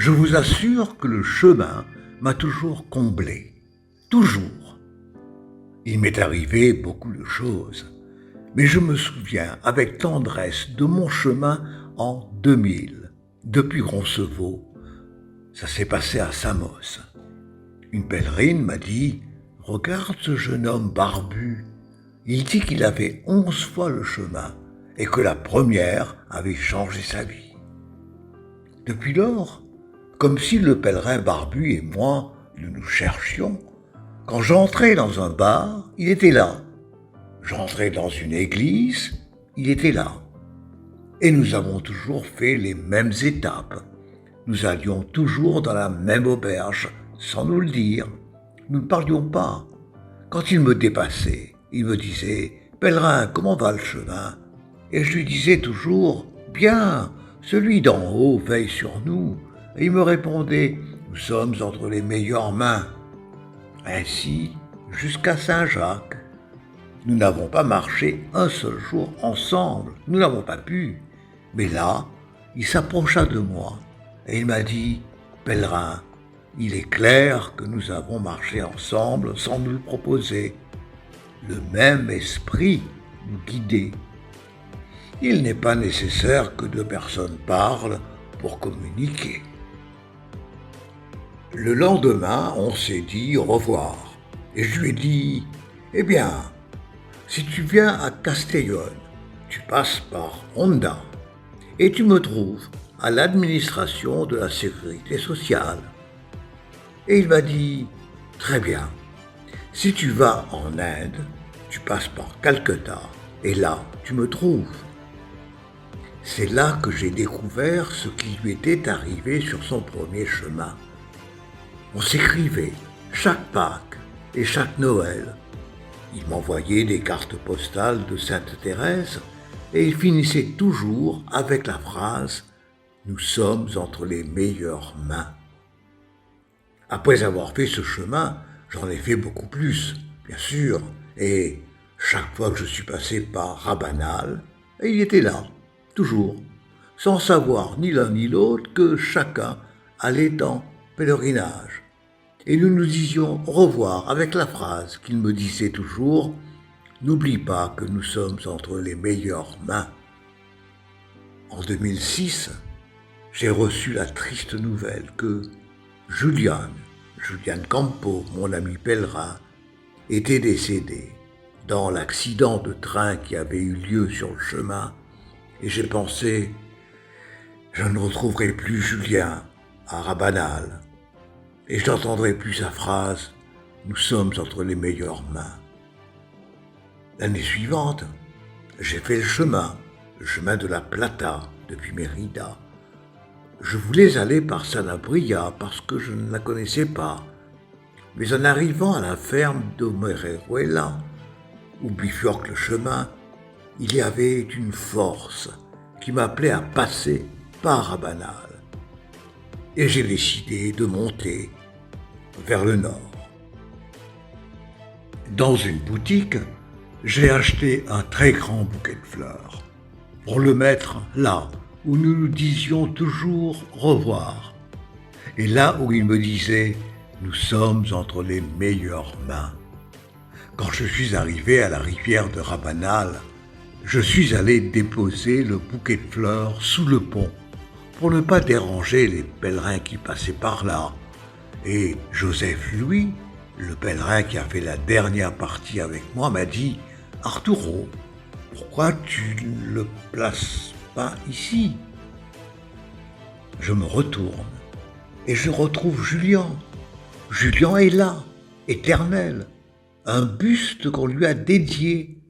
Je vous assure que le chemin m'a toujours comblé. Toujours. Il m'est arrivé beaucoup de choses, mais je me souviens avec tendresse de mon chemin en 2000, depuis Roncevaux. Ça s'est passé à Samos. Une pèlerine m'a dit « Regarde ce jeune homme barbu. Il dit qu'il avait 11 fois le chemin et que la première avait changé sa vie. » Depuis lors, comme si le pèlerin barbu et moi, nous nous cherchions, quand j'entrais dans un bar, il était là. J'entrais dans une église, il était là. Et nous avons toujours fait les mêmes étapes. Nous allions toujours dans la même auberge, sans nous le dire. Nous ne parlions pas. Quand il me dépassait, il me disait « Pèlerin, comment va le chemin ?» Et je lui disais toujours « Bien, celui d'en haut veille sur nous. » Et il me répondait « Nous sommes entre les meilleures mains. » Ainsi, jusqu'à Saint-Jacques. Nous n'avons pas marché un seul jour ensemble, nous n'avons pas pu. Mais là, il s'approcha de moi et il m'a dit « Pèlerin, il est clair que nous avons marché ensemble sans nous le proposer. Le même esprit nous guidait. Il n'est pas nécessaire que deux personnes parlent pour communiquer. » Le lendemain, on s'est dit au revoir et je lui ai dit « Eh bien, si tu viens à Castellón, tu passes par Honda et tu me trouves à l'administration de la sécurité sociale. » Et il m'a dit « Très bien, si tu vas en Inde, tu passes par Calcutta et là, tu me trouves. » C'est là que j'ai découvert ce qui lui était arrivé sur son premier chemin. On s'écrivait chaque Pâques et chaque Noël. Il m'envoyait des cartes postales de Sainte-Thérèse et il finissait toujours avec la phrase « Nous sommes entre les meilleures mains ». Après avoir fait ce chemin, j'en ai fait beaucoup plus, bien sûr, et chaque fois que je suis passé par Rabanal, il était là, toujours, sans savoir ni l'un ni l'autre que chacun allait en pèlerinage. Et nous nous disions au revoir avec la phrase qu'il me disait toujours « N'oublie pas que nous sommes entre les meilleures mains ». En 2006, j'ai reçu la triste nouvelle que Julian Campo, mon ami pèlerin, était décédé dans l'accident de train qui avait eu lieu sur le chemin. Et j'ai pensé, je ne retrouverai plus Julien à Rabanal. Et je n'entendrai plus sa phrase « Nous sommes entre les meilleures mains ». L'année suivante, j'ai fait le chemin de la Plata depuis Mérida. Je voulais aller par Sanabria parce que je ne la connaissais pas. Mais en arrivant à la ferme d'Omereruela, où bifurque le chemin, il y avait une force qui m'appelait à passer par Rabanal. Et j'ai décidé de monter vers le nord. Dans une boutique, j'ai acheté un très grand bouquet de fleurs pour le mettre là où nous nous disions toujours au revoir et là où il me disait « Nous sommes entre les meilleures mains ». Quand je suis arrivé à la rivière de Rabanal, je suis allé déposer le bouquet de fleurs sous le pont pour ne pas déranger les pèlerins qui passaient par là. Et Joseph Louis, le pèlerin qui a fait la dernière partie avec moi, m'a dit « Arturo, pourquoi tu ne le places pas ici ?» Je me retourne et je retrouve Julien. Julien est là, éternel, un buste qu'on lui a dédié.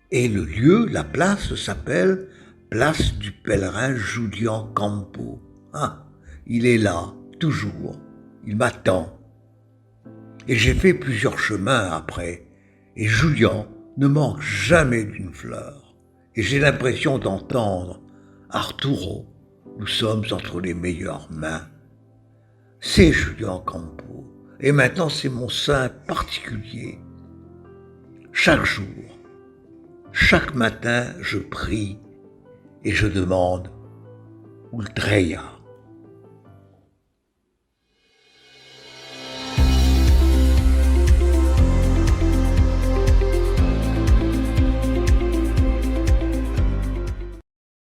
Et le lieu, la place s'appelle Place du pèlerin Julian Campo. Ah, il est là, toujours, il m'attend. Et j'ai fait plusieurs chemins après, et Julien ne manque jamais d'une fleur. Et j'ai l'impression d'entendre « Arturo, nous sommes entre les meilleures mains ». C'est Julian Campo, et maintenant c'est mon saint particulier. Chaque jour, chaque matin, je prie et je demande « Ultreia ».